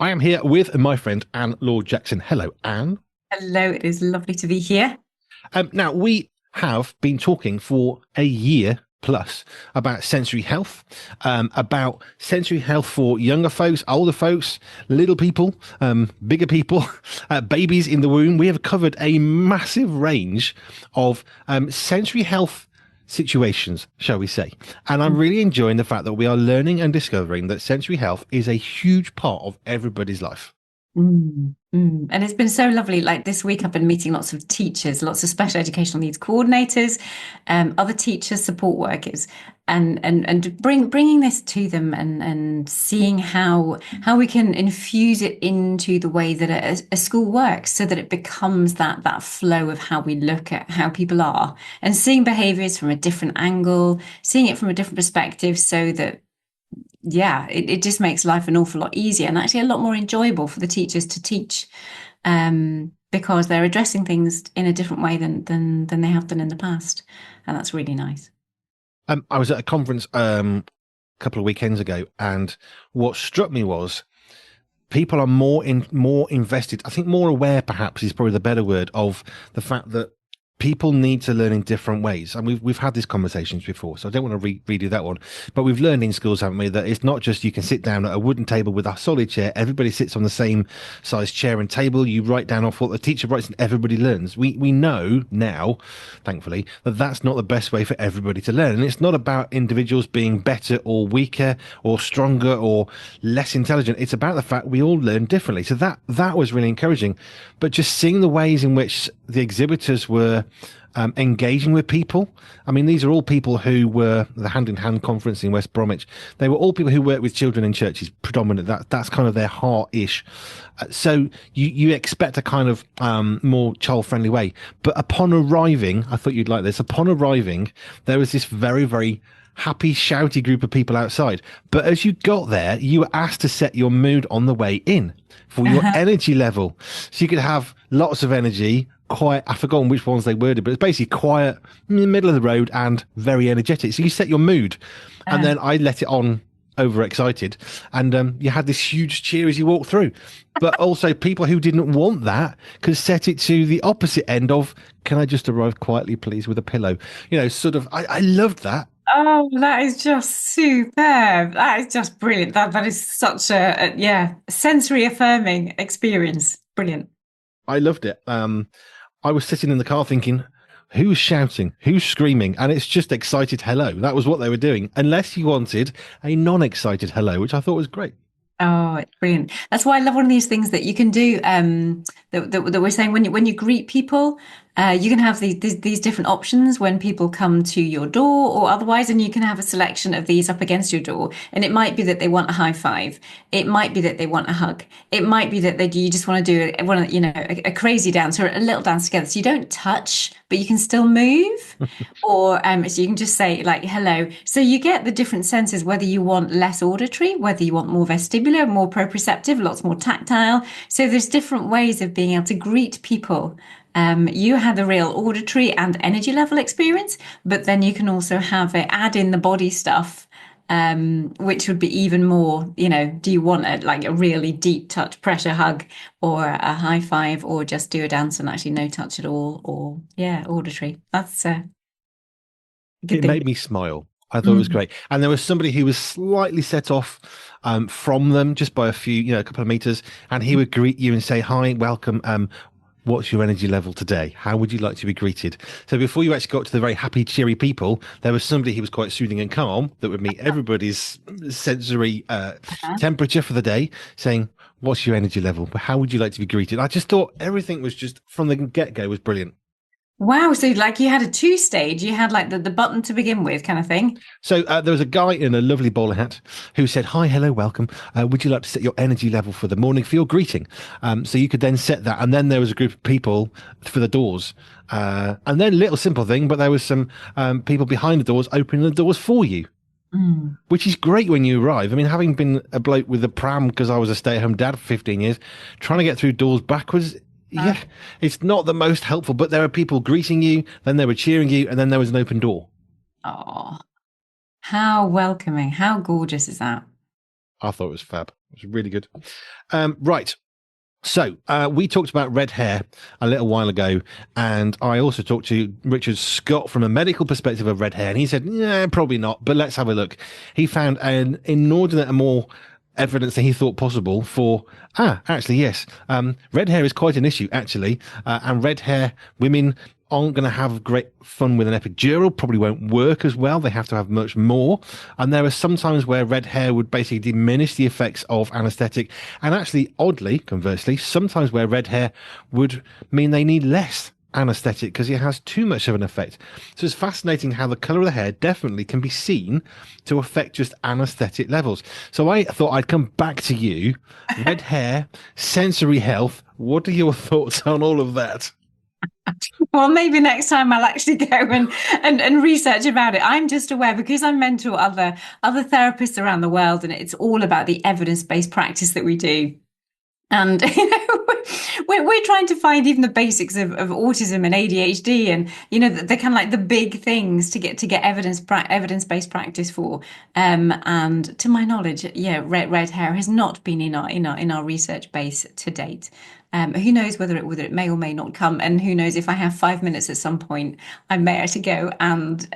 I am here with my friend Laure Jackson. Hello, Anne. Hello, it is lovely to be here. Now, we have been talking for a year plus about sensory health, about sensory health for younger folks, older folks, little people, bigger people, babies in the womb. We have covered a massive range of sensory health situations, shall we say. And I'm really enjoying the fact that we are learning and discovering that sensory health is a huge part of everybody's life. And it's been so lovely. Like this week, I've been meeting lots of teachers, lots of special educational needs coordinators, other teachers, support workers, and bringing this to them and seeing how we can infuse it into the way that a school works, so that it becomes that flow of how we look at how people are, and seeing behaviours from a different angle, seeing it from a different perspective, so that it just makes life an awful lot easier and actually a lot more enjoyable for the teachers to teach, because they're addressing things in a different way than they have done in the past, and that's really nice. I was at a conference a couple of weekends ago, and what struck me was people are more invested. I think more aware, perhaps, is probably the better word, of the fact that people need to learn in different ways. And we've had these conversations before, so I don't want to redo that one. But we've learned in schools, haven't we, that it's not just you can sit down at a wooden table with a solid chair. Everybody sits on the same size chair and table. You write down off what the teacher writes, and everybody learns. We know now, thankfully, that that's not the best way for everybody to learn. And it's not about individuals being better or weaker or stronger or less intelligent. It's about the fact we all learn differently. So that was really encouraging. But just seeing the ways in which the exhibitors were engaging with people. I mean, these are all people who were the Hand in Hand conference in West Bromwich. They were all people who work with children in churches, predominant. That's kind of their heart-ish. So you expect a kind of more child-friendly way. But upon arriving, I thought you'd like this. Upon arriving, there was this very, very happy, shouty group of people outside. But as you got there, you were asked to set your mood on the way in for your energy level. So you could have lots of energy, quiet. I've forgotten which ones they worded, but it's basically quiet, in the middle of the road, and very energetic. So you set your mood, and then I let it on overexcited, and you had this huge cheer as you walked through. But also people who didn't want that could set it to the opposite end of, can I just arrive quietly, please, with a pillow? Sort of, I loved that. Oh, that is just superb. That is just brilliant. That is such a sensory affirming experience. Brilliant. I loved it. I was sitting in the car thinking, who's shouting? Who's screaming? And it's just excited hello. That was what they were doing, unless you wanted a non-excited hello, which I thought was great. Oh, it's brilliant. That's why I love one of these things that you can do, that we're saying when you greet people, you can have these different options when people come to your door or otherwise, and you can have a selection of these up against your door. And it might be that they want a high five. It might be that they want a hug. It might be that you just want to do a crazy dance or a little dance together. So you don't touch, but you can still move. Or so you can just say like hello. So you get the different senses, whether you want less auditory, whether you want more vestibular, more proprioceptive, lots more tactile. So there's different ways of being able to greet people. You had the real auditory and energy level experience, but then you can also have it, add in the body stuff, which would be even more, do you want a really deep touch pressure hug or a high five, or just do a dance and actually no touch at all, or auditory. That's a good It thing. made me smile. I thought it was Mm. great. And there was somebody who was slightly set off from them just by a couple of meters, and he would greet you and say, hi, welcome. What's your energy level today? How would you like to be greeted? So before you actually got to the very happy, cheery people, there was somebody who was quite soothing and calm that would meet everybody's sensory temperature for the day, saying, what's your energy level? How would you like to be greeted? I just thought everything was just, from the get-go, was brilliant. Wow, so like you had a two stage, you had like the button to begin with kind of thing. So there was a guy in a lovely bowler hat who said, hi, hello, welcome. Would you like to set your energy level for the morning for your greeting? So you could then set that. And then there was a group of people for the doors. And then little simple thing, but there was some people behind the doors opening the doors for you, Mm. which is great when you arrive. I mean, having been a bloke with a pram because I was a stay-at-home dad for 15 years, trying to get through doors backwards, yeah, it's not the most helpful, but there are people greeting you, then they were cheering you, and then there was an open door. Oh, how welcoming, how gorgeous is that? I thought it was fab. It's really good. Right. So we talked about red hair a little while ago, and I also talked to Richard Scott from a medical perspective of red hair, and he said, "Yeah, probably not, but let's have a look." He found an inordinate and more evidence than he thought possible for actually yes, red hair is quite an issue actually, and red hair women aren't going to have great fun with an epidural, probably won't work as well. They have to have much more. And there are some times where red hair would basically diminish the effects of anesthetic. And actually, oddly, conversely, sometimes where red hair would mean they need less anesthetic because it has too much of an effect. So it's fascinating how the color of the hair definitely can be seen to affect just anesthetic levels. So I thought I'd come back to you. Red hair, sensory health. What are your thoughts on all of that? Well, maybe next time I'll actually go and research about it. I'm just aware because I mentor other therapists around the world, and it's all about the evidence-based practice that we do. And we're trying to find even the basics of autism and ADHD, and the kind of like the big things to get evidence-based practice for. And to my knowledge, yeah, red hair has not been in our research base to date. Who knows whether it may or may not come, and who knows if I have 5 minutes at some point, I may actually go and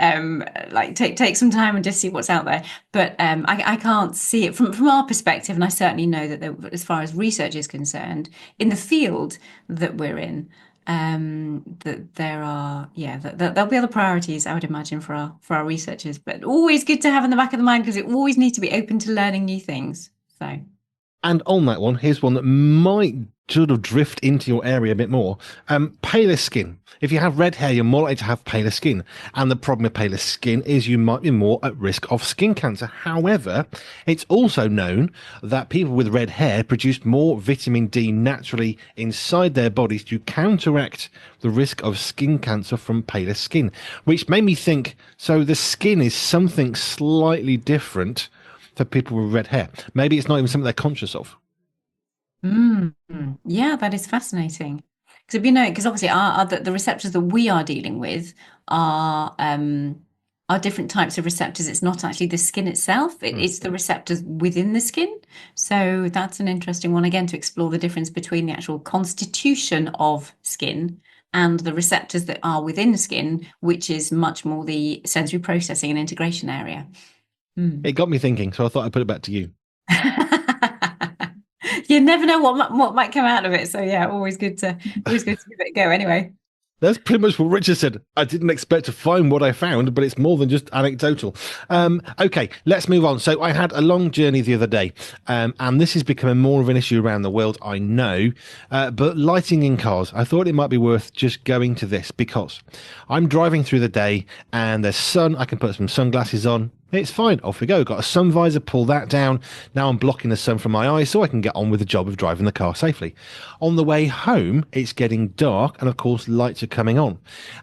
like take some time and just see what's out there. But I can't see it from our perspective, and I certainly know that as far as research is concerned, in the field that we're in, that there are there'll be other priorities, I would imagine, for our researchers. But always good to have in the back of the mind because it always need to be open to learning new things. So. And on that one, here's one that might sort of drift into your area a bit more. Paler skin. If you have red hair, you're more likely to have paler skin. And the problem with paler skin is you might be more at risk of skin cancer. However, it's also known that people with red hair produce more vitamin D naturally inside their bodies to counteract the risk of skin cancer from paler skin, which made me think, so the skin is something slightly different for people with red hair. Maybe it's not even something they're conscious of. Mm, yeah, that is fascinating. Because obviously the receptors that we are dealing with are different types of receptors. It's not actually the skin itself, it's the receptors within the skin. So that's an interesting one again to explore the difference between the actual constitution of skin and the receptors that are within the skin, which is much more the sensory processing and integration area. It got me thinking, so I thought I'd put it back to you. You never know what might come out of it. So yeah, always good to give it a go anyway. That's pretty much what Richard said. I didn't expect to find what I found, but it's more than just anecdotal. Okay, let's move on. So I had a long journey the other day, and this is becoming more of an issue around the world, I know. But lighting in cars, I thought it might be worth just going to this because I'm driving through the day and there's sun. I can put some sunglasses on. It's fine. Off we go. Got a sun visor, pull that down. Now I'm blocking the sun from my eyes so I can get on with the job of driving the car safely. On the way home, it's getting dark and of course lights are coming on.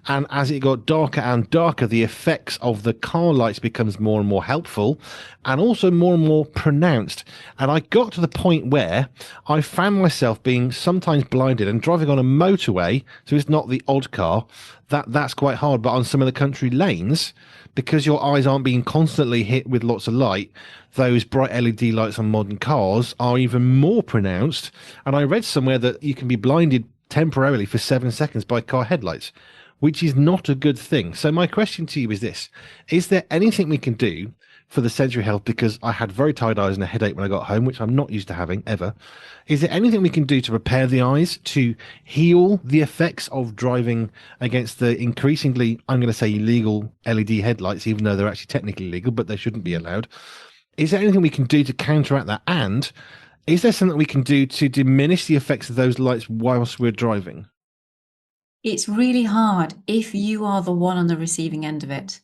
And as it got darker and darker, the effects of the car lights becomes more and more helpful and also more and more pronounced. And I got to the point where I found myself being sometimes blinded and driving on a motorway. So it's not the odd car. That's quite hard. But on some of the country lanes, because your eyes aren't being constantly hit with lots of light, those bright LED lights on modern cars are even more pronounced. And I read somewhere that you can be blinded temporarily for 7 seconds by car headlights, which is not a good thing. So my question to you is this: is there anything we can do for the sensory health? Because I had very tired eyes and a headache when I got home, which I'm not used to having ever. Is there anything we can do to repair the eyes, to heal the effects of driving against the increasingly, I'm going to say, illegal LED headlights, even though they're actually technically legal, but they shouldn't be allowed? Is there anything we can do to counteract that? And is there something we can do to diminish the effects of those lights whilst we're driving? It's really hard if you are the one on the receiving end of it.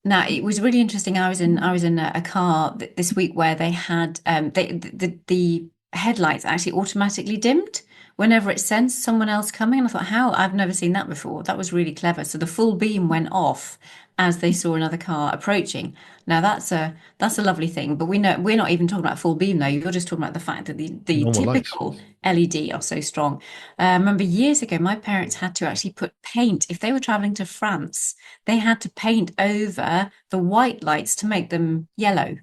Now it was really interesting. I was in a car this week where they had the headlights actually automatically dimmed whenever it sensed someone else coming. And I thought, how? I've never seen that before. That was really clever. So the full beam went off as they saw another car approaching. Now that's a lovely thing, but we're not even talking about full beam though. You're just talking about the fact that the Normal lights. typical LED are so strong. I remember years ago, my parents had to actually put paint if they were traveling to France. They had to paint over the white lights to make them yellow.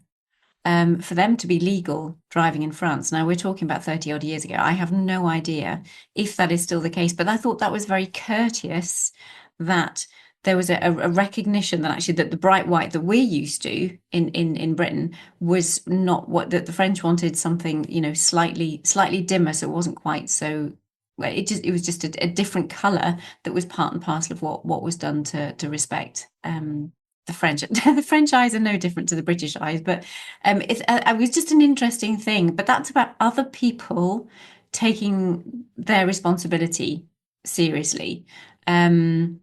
for them to be legal driving in France. Now, we're talking about 30 odd years ago. I have no idea if that is still the case, but I thought that was very courteous that there was a recognition that actually that the bright white that we're used to in Britain was not what that the French wanted, something, slightly dimmer, so it wasn't quite so. Well, it was just a different color that was part and parcel of what was done to respect the French. The French eyes are no different to the British eyes, but it was just an interesting thing. But that's about other people taking their responsibility seriously. And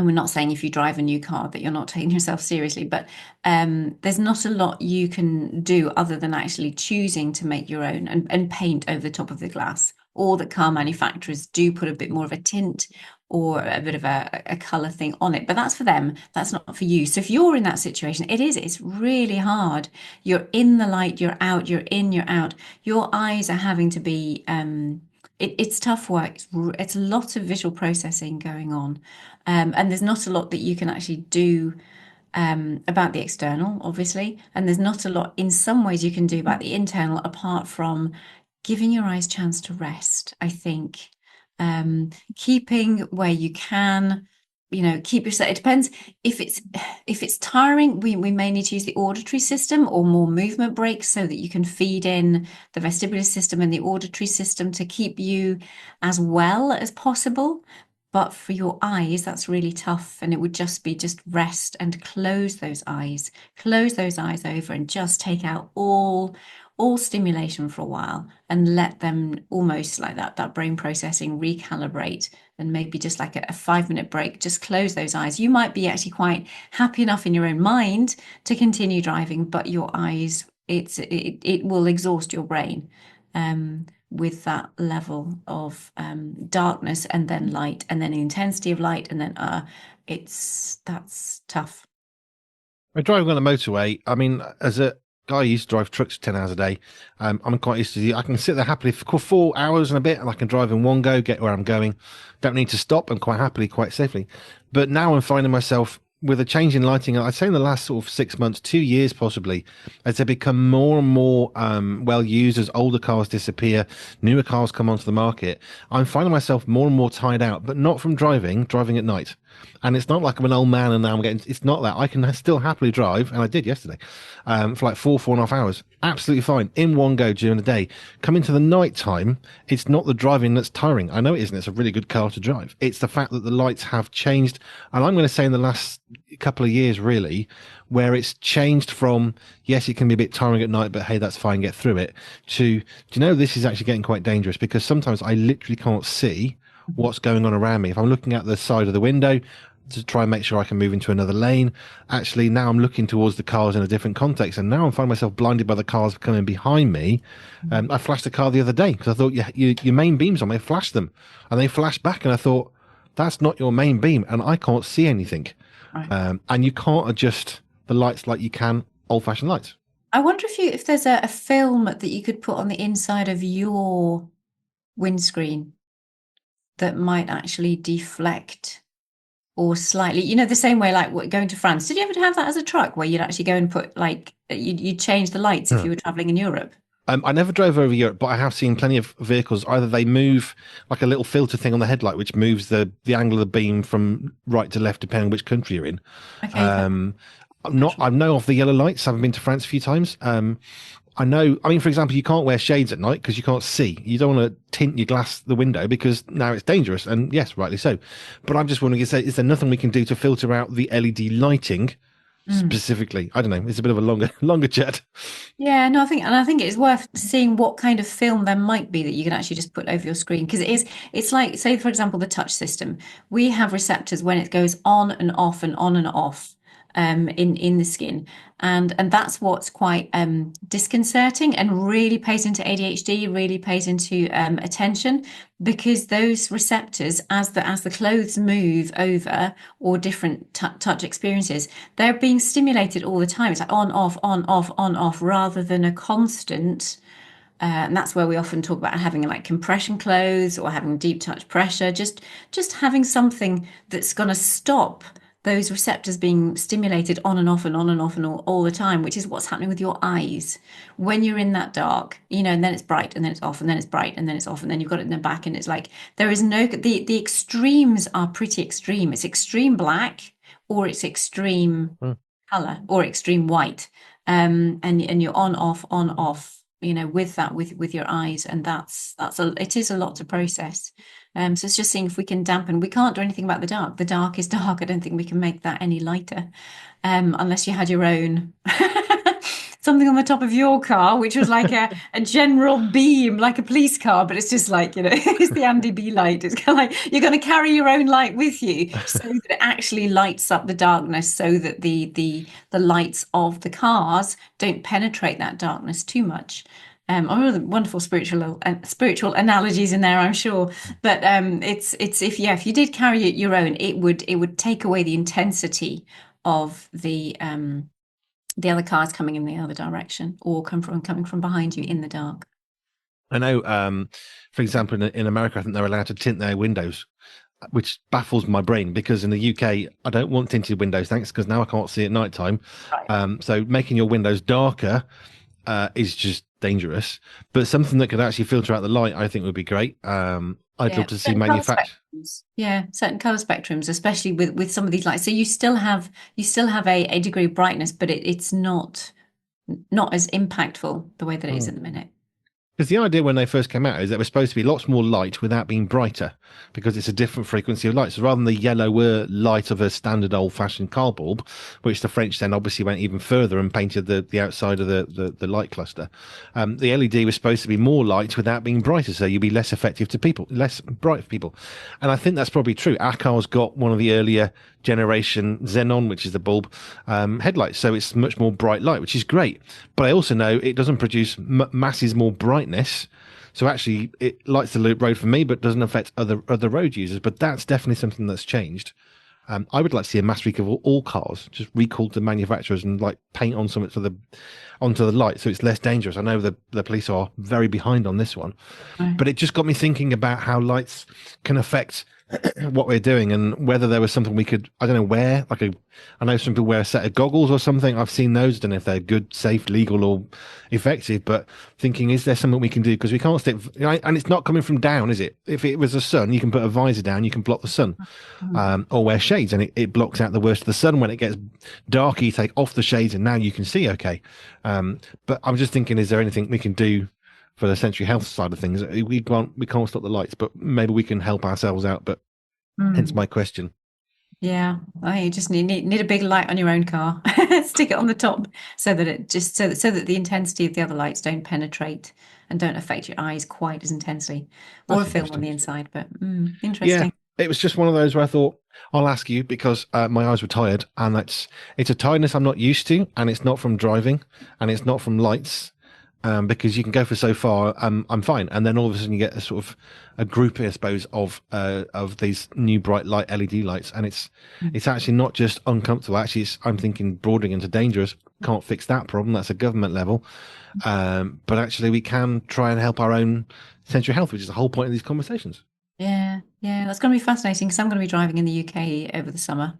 we're not saying if you drive a new car that you're not taking yourself seriously, but there's not a lot you can do other than actually choosing to make your own and paint over the top of the glass. Or that car manufacturers do put a bit more of a tint or a bit of a color thing on it, but that's for them. That's not for you. So if you're in that situation, it's really hard. You're in the light, you're out, you're in, you're out. Your eyes are having to be. It's tough work. It's a lot of visual processing going on. And there's not a lot that you can actually do about the external, obviously. And there's not a lot, in some ways, you can do about the internal, apart from giving your eyes a chance to rest, I think. Keeping where you can, keep yourself. It depends if it's tiring, we may need to use the auditory system or more movement breaks so that you can feed in the vestibular system and the auditory system to keep you as well as possible. But for your eyes, that's really tough. And it would just be just rest and close those eyes over and just take out all stimulation for a while and let them almost like that brain processing recalibrate, and maybe just like a 5 minute break, just close those eyes. You might be actually quite happy enough in your own mind to continue driving, but your eyes, it will exhaust your brain with that level of darkness and then light and then the intensity of light and then that's tough. We're driving on the motorway. I mean, as a guy who used to drive trucks 10 hours a day, I'm quite used to I can sit there happily for 4 hours and a bit, and I can drive in one go, get where I'm going. Don't need to stop, and quite happily, quite safely. But now I'm finding myself with a change in lighting. I'd say in the last sort of 6 months, 2 years possibly, as they become more and more well used, as older cars disappear, newer cars come onto the market. I'm finding myself more and more tired out, but not from driving at night. And it's not like I'm an old man and now I'm getting, it's not that. I can still happily drive, and I did yesterday, for like 4.5 hours. Absolutely fine in one go during the day. Coming to the night time, it's not the driving that's tiring. I know it isn't. It's a really good car to drive. It's the fact that the lights have changed. And I'm going to say in the last couple of years, really, where it's changed from, yes, it can be a bit tiring at night, but hey, that's fine, get through it, to, do you know, this is actually getting quite dangerous, because sometimes I literally can't see what's going on around me. If I'm looking at the side of the window to try and make sure I can move into another lane, actually now I'm looking towards the cars in a different context, and now I'm finding myself blinded by the cars coming behind me. I flashed a car the other day because I thought, yeah, your main beam's on me. Flash them, and they flashed back, and I thought, that's not your main beam, and I can't see anything. Right. And you can't adjust the lights like you can old-fashioned lights. I wonder if there's a film that you could put on the inside of your windscreen that might actually deflect or slightly, the same way like going to France. Did you ever have that as a truck where you'd actually go and put like you'd change the lights if you were traveling in Europe? I never drove over Europe, but I have seen plenty of vehicles. Either they move like a little filter thing on the headlight, which moves the angle of the beam from right to left, depending on which country you're in. Okay, I know of the yellow lights. I haven't been to France a few times. I know, I mean, for example, you can't wear shades at night because you can't see. You don't want to tint your glass, the window, because now it's dangerous. And yes, rightly so. But I'm just wondering, is there nothing we can do to filter out the LED lighting specifically? I don't know. It's a bit of a longer chat. Yeah, no, I think it's worth seeing what kind of film there might be that you can actually just put over your screen, because it's like, say, for example, the touch system. We have receptors when it goes on and off and on and off in the skin, and that's what's quite disconcerting and really plays into ADHD, really plays into attention, because those receptors, as the clothes move over or different touch experiences, they're being stimulated all the time. It's like on, off, on, off, on, off, rather than a constant. And that's where we often talk about having like compression clothes or having deep touch pressure, just having something that's going to stop those receptors being stimulated on and off and on and off and all the time, which is what's happening with your eyes when you're in that dark, and then it's bright and then it's off and then it's bright and then it's off and then you've got it in the back and it's like there is no the extremes are pretty extreme. It's extreme black or it's extreme Mm. color or extreme white. And you're on off, with that with your eyes, and it is a lot to process. So it's just seeing if we can dampen. We can't do anything about the dark. The dark is dark. I don't think we can make that any lighter, unless you had your own something on the top of your car, which was like a general beam, like a police car, but it's just like, it's the Andy B light. It's kind of like you're going to carry your own light with you so that it actually lights up the darkness so that the lights of the cars don't penetrate that darkness too much. All the wonderful spiritual analogies in there, I'm sure. But it's if you did carry it your own, it would take away the intensity of the other cars coming in the other direction or coming from behind you in the dark. I know, for example, in America, I think they're allowed to tint their windows, which baffles my brain because in the UK, I don't want tinted windows, thanks, because now I can't see at night time. Right. So making your windows darker is just dangerous. But something that could actually filter out the light, I think, would be great. I'd love to see Certain color manufacture. spectrums. Yeah, certain color spectrums, especially with some of these lights. So you still have a degree of brightness, but it's not as impactful the way that it is at the minute. Because the idea when they first came out is that we're supposed to be lots more light without being brighter, because it's a different frequency of light. So rather than the yellower light of a standard old-fashioned car bulb, which the French then obviously went even further and painted the outside of the light cluster, the LED was supposed to be more light without being brighter, so you'd be less effective to people, less bright for people. And I think that's probably true. Our car's got one of the earlier generation xenon, which is the bulb headlights, so it's much more bright light, which is great. But I also know it doesn't produce masses more brightness, so actually it lights the road for me but doesn't affect other road users. But that's definitely something that's changed. I would like to see a mass recall of all cars, just recall to manufacturers and like paint on something onto the light so it's less dangerous. I know the police are very behind on this one, Right. but it just got me thinking about how lights can affect what we're doing and whether there was something we could, I don't know, wear. I know some people wear a set of goggles or something. I've seen those. I don't know if they're good, safe, legal, or effective, but thinking, is there something we can do? Because we can't stick, and it's not coming from down, is it? If it was the sun, you can put a visor down, you can block the sun, or wear shades, and it blocks out the worst of the sun. When it gets dark, you take off the shades, and now you can see okay. But I'm just thinking, is there anything we can do for the sensory health side of things? We can't stop the lights, but maybe we can help ourselves out. But hence my question. Yeah, you just need a big light on your own car. Stick it on the top so that the intensity of the other lights don't penetrate and don't affect your eyes quite as intensely, or a That's film on interesting. the inside. But Yeah, interesting. it was just one of those where I thought I'll ask you because my eyes were tired, and it's a tiredness I'm not used to, and it's not from driving, and it's not from lights. Because you can go for so far, I'm fine, and then all of a sudden you get a sort of a group, I suppose, of these new bright light LED lights, and it's actually not just uncomfortable. Actually, I'm thinking broadening into dangerous. Can't fix that problem. That's a government level, but actually we can try and help our own sensory health, which is the whole point of these conversations. Yeah, that's going to be fascinating because I'm going to be driving in the UK over the summer.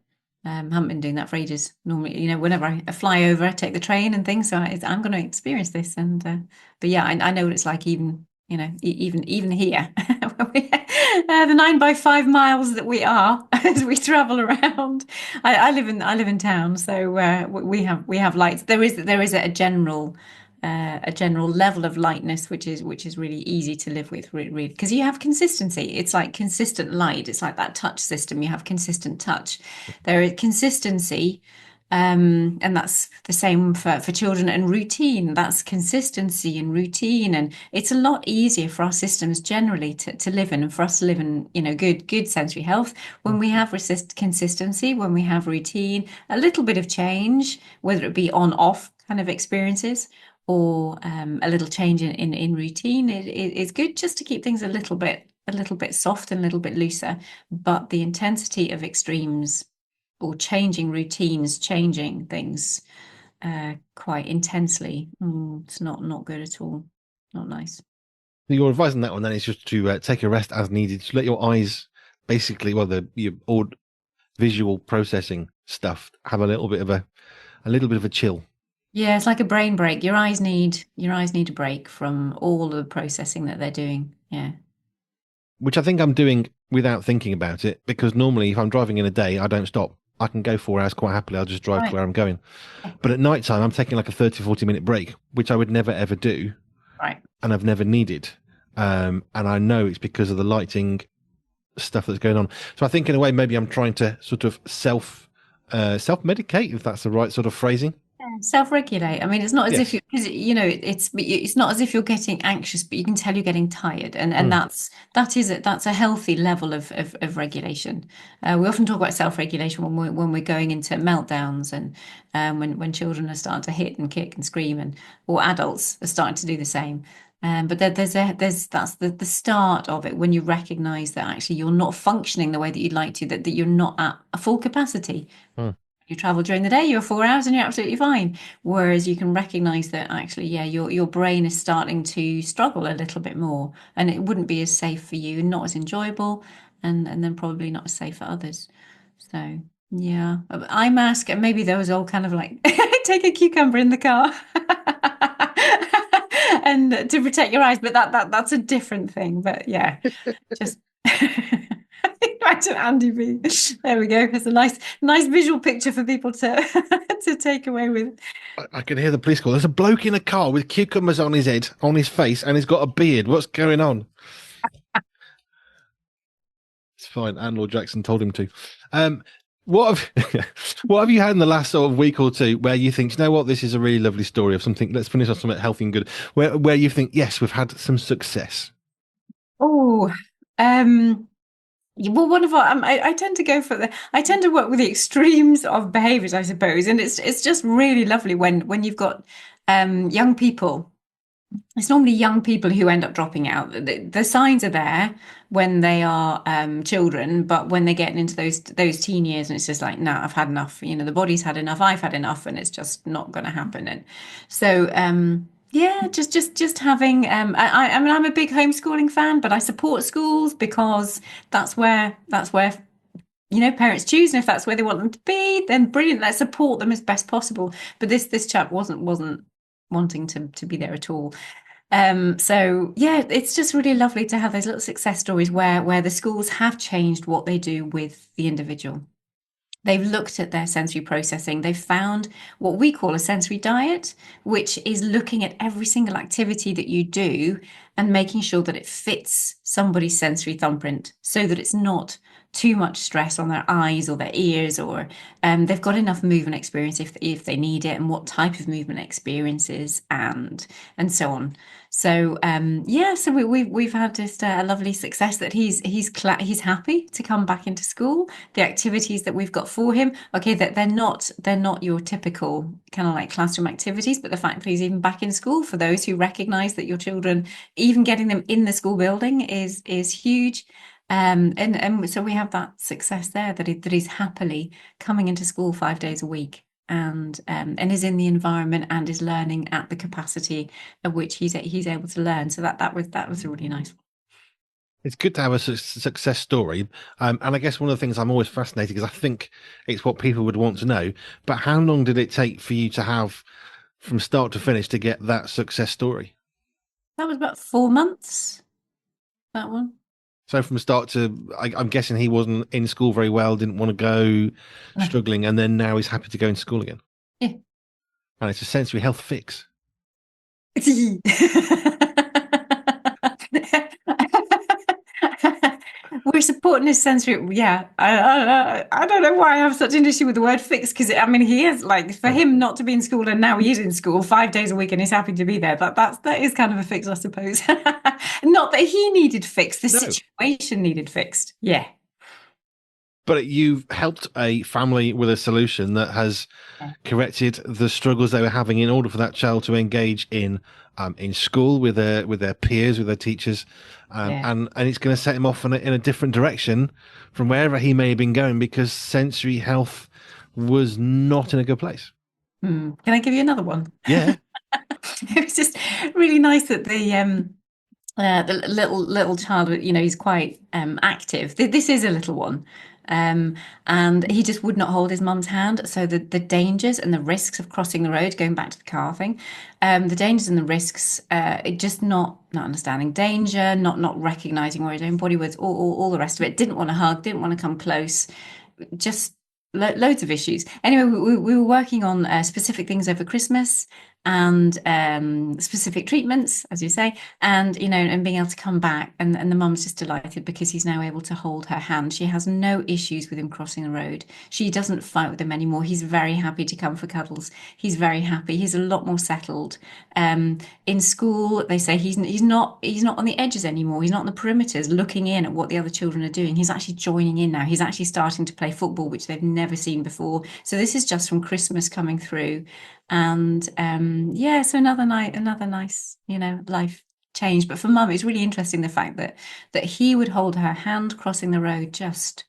Haven't been doing that for ages. Normally, whenever I fly over, I take the train and things. So I'm going to experience this. But yeah, I know what it's like. Even even here, the 9 by 5 miles that we are as we travel around. I live in town, so we have lights. There is a general level of lightness, which is really easy to live with, really, because you have consistency. It's like consistent light. It's like that touch system. You have consistent touch. There is consistency, and that's the same for children and routine. That's consistency and routine, and it's a lot easier for our systems generally to live in, and for us to live in, good sensory health when we have consistency, when we have routine, a little bit of change, whether it be on off kind of experiences or a little change in routine. It's good just to keep things a little bit soft and a little bit looser. But the intensity of extremes or changing routines, changing things quite intensely, it's not good at all. Not nice. Your advice on that one then is just to take a rest as needed. To let your eyes, basically, well, your visual processing stuff have a little bit of a chill. Yeah, it's like a brain break. Your eyes need a break from all the processing that they're doing. Yeah. Which I think I'm doing without thinking about it, because normally if I'm driving in a day, I don't stop. I can go 4 hours quite happily. I'll just drive to Right. where I'm going. But at night time, I'm taking like a 30, 40 minute break, which I would never ever do. Right. And I've never needed. And I know it's because of the lighting stuff that's going on. So I think in a way, maybe I'm trying to sort of self medicate, if that's the right sort of phrasing. Yeah, self-regulate. I mean, it's not as if Yes. you, because it's not as if you're getting anxious, but you can tell you're getting tired, and Mm. that's a healthy level of regulation. We often talk about self-regulation when we're going into meltdowns, and when children are starting to hit and kick and scream, and or adults are starting to do the same. But there's that's the start of it when you recognize that actually you're not functioning the way that you'd like to, that you're not at a full capacity. Mm. You travel during the day, you're 4 hours and you're absolutely fine. Whereas you can recognize that actually, yeah, your brain is starting to struggle a little bit more, and it wouldn't be as safe for you, not as enjoyable, and then probably not as safe for others. So yeah, eye mask, and maybe those all kind of like take a cucumber in the car and to protect your eyes, but that's a different thing. But yeah, just imagine Andy B. There we go. It's a nice visual picture for people to to take away with. I can hear the police call. There's a bloke in a car with cucumbers on his head, on his face, and he's got a beard. What's going on? It's fine. Andrew Jackson told him to. Um, what have what have you had in the last sort of week or two where you think, you know what, this is a really lovely story of something? Let's finish on something healthy and good. Where you think, yes, we've had some success. Oh, um, well, one of our, I tend to go for I tend to work with the extremes of behaviors, I suppose, and it's just really lovely when you've got young people. It's normally young people who end up dropping out. The signs are there when they are children, but when they get into those teen years, and it's just like, nah, I've had enough. You know, the body's had enough. I've had enough, and it's just not going to happen. And so, yeah, just having. I mean, I'm a big homeschooling fan, but I support schools because that's where parents choose, and if that's where they want them to be, then brilliant. Let's support them as best possible. But this chap wasn't wanting to be there at all. So yeah, it's just really lovely to have those little success stories where the schools have changed what they do with the individual. They've looked at their sensory processing. They've found what we call a sensory diet, which is looking at every single activity that you do and making sure that it fits somebody's sensory thumbprint so that it's not too much stress on their eyes or their ears, or they've got enough movement experience if they need it, and what type of movement experiences and so on. So yeah, so we've had just a lovely success that he's happy to come back into school. The activities that we've got for him, okay, that they're not your typical kind of like classroom activities, but the fact that he's even back in school, for those who recognise that your children, even getting them in the school building is huge. And so we have that success there, that he's happily coming into school 5 days a week, and is in the environment and is learning at the capacity at which he's able to learn. So that was a really nice one. It's good to have a success story. And I guess one of the things I'm always fascinated, because I think it's what people would want to know. But how long did it take for you to have, from start to finish, to get that success story? That was about 4 months, that one. So from start to, I'm guessing he wasn't in school very well, didn't want to go, No. struggling, and then now he's happy to go into school again. Yeah. And it's a sensory health fix. We're supporting his sensory. Yeah, I don't know why I have such an issue with the word fix, because I mean he is, like, for him not to be in school, and now he is in school 5 days a week and he's happy to be there. That is kind of a fix, I suppose. Not that he needed fixed, the No, situation needed fixed. Yeah. but you've helped a family with a solution that has Yeah. corrected the struggles they were having in order for that child to engage in school with their peers, with their teachers, Yeah. and it's going to set him off in a different direction from wherever he may have been going, because sensory health was not in a good place. Can I give you another one? Yeah. It was just really nice that the little child, he's quite active. This is a little one, And he just would not hold his mum's hand. So the dangers and the risks of crossing the road, going back to the car thing, the dangers and the risks, it just not understanding danger, not recognizing where his own body was, all the rest of it. Didn't want to hug, didn't want to come close, just loads of issues. Anyway, we were working on specific things over Christmas and specific treatments, as you say, and and being able to come back. And the mum's just delighted because he's now able to hold her hand. She has no issues with him crossing the road. She doesn't fight with him anymore. He's very happy to come for cuddles. He's very happy. He's a lot more settled. In school, they say he's not on the edges anymore. He's not on the perimeters looking in at what the other children are doing. He's actually joining in now. He's actually starting to play football, which they've never seen before. So this is just from Christmas coming through. And yeah, so another nice, life change. But for mum, it's really interesting the fact that he would hold her hand crossing the road, just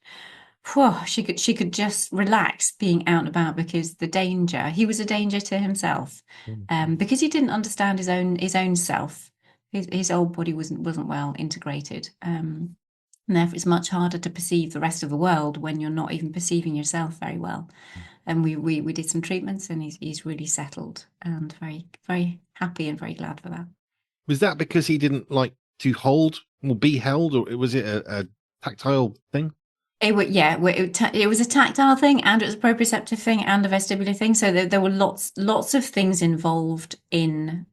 whew, she could just relax being out and about, because he was a danger to himself, because he didn't understand his own self. His old body wasn't well integrated. And therefore it's much harder to perceive the rest of the world when you're not even perceiving yourself very well. And we did some treatments, and he's really settled and very, very happy and very glad for that. Was that because he didn't like to hold or be held, or was it a tactile thing? Yeah, it was a tactile thing, and it was a proprioceptive thing, and a vestibular thing. So there were lots of things involved in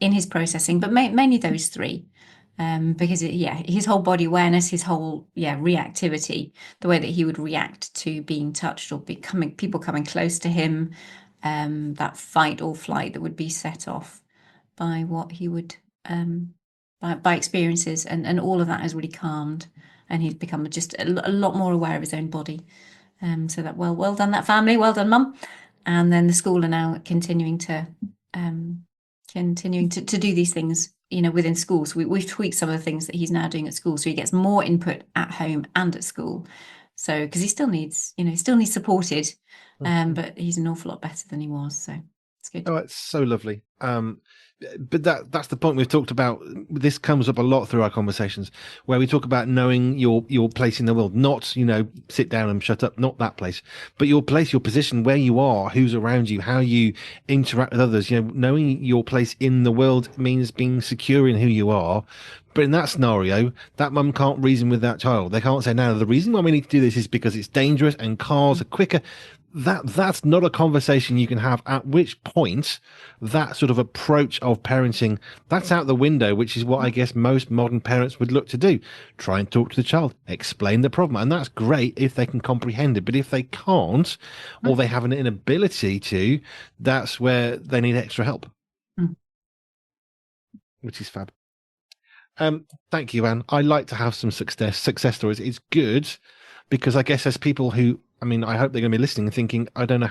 his processing, but mainly those three. Because his whole body awareness, his whole reactivity, the way that he would react to being touched or people coming close to him, that fight or flight that would be set off by what he would by experiences, and all of that has really calmed, and he's become just a lot more aware of his own body. So that well done, that family, well done, mum. And then the school are now continuing to do these things, within school. So we've tweaked some of the things that he's now doing at school, so he gets more input at home and at school. So because he still needs supported, but he's an awful lot better than he was. So it's good. Oh, it's so lovely. But that's the point we've talked about. This comes up a lot through our conversations, where we talk about knowing your place in the world, not sit down and shut up, not that place, but your place, your position, where you are, who's around you, how you interact with others. Knowing your place in the world means being secure in who you are. But in that scenario, that mum can't reason with that child. They can't say, "Now the reason why we need to do this is because it's dangerous and cars are quicker." That's not a conversation you can have, at which point that sort of approach of parenting, that's out the window, which is what I guess most modern parents would look to do. Try and talk to the child, explain the problem, and that's great if they can comprehend it. But if they can't, or they have an inability to, that's where they need extra help, Mm. which is fab. Thank you, Anne. I like to have some success stories. It's good because I guess as people who, I mean, I hope they're going to be listening and thinking, I don't know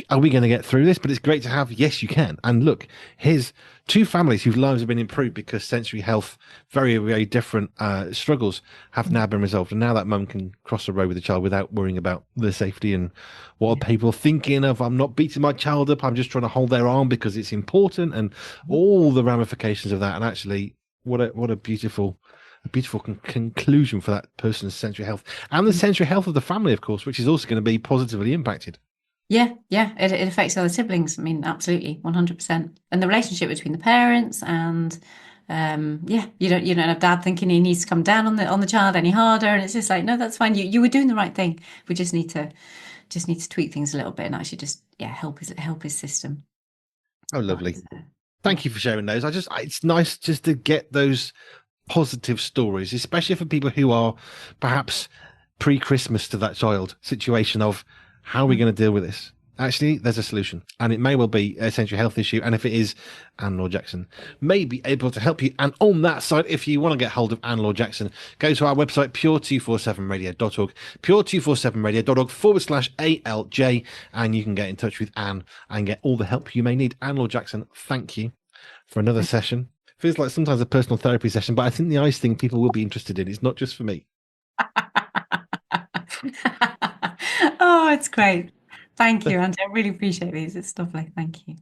are we going to get through this? But it's great to have, yes, you can. And look, here's two families whose lives have been improved because sensory health, very, very different struggles have now been resolved. And now that mum can cross the road with the child without worrying about the safety and what are people thinking of. I'm not beating my child up. I'm just trying to hold their arm because it's important, and all the ramifications of that. And actually, what a beautiful conclusion for that person's sensory health and the sensory health of the family, of course, which is also going to be positively impacted. Yeah, it affects other siblings. I mean, absolutely, 100%. And the relationship between the parents, and you don't have dad thinking he needs to come down on the child any harder, and it's just like, no, that's fine. You were doing the right thing. We just need to tweak things a little bit and actually just help his system. Oh, But lovely. yeah. Thank you for sharing those. It's nice just to get those positive stories, especially for people who are perhaps pre-Christmas to that child situation of how are we going to deal with this? Actually, there's a solution, and it may well be a sensory health issue. And if it is, Anne-Laure Jackson may be able to help you. And on that side, if you want to get hold of Anne-Laure Jackson, go to our website, pure247radio.org, pure247radio.org/ALJ, and you can get in touch with Anne and get all the help you may need. Anne-Laure Jackson, thank you for another session. Feels like sometimes a personal therapy session, but I think the eyes thing people will be interested in. It's not just for me. Oh, it's great. Thank you, Andy. I really appreciate these. It's lovely. Thank you.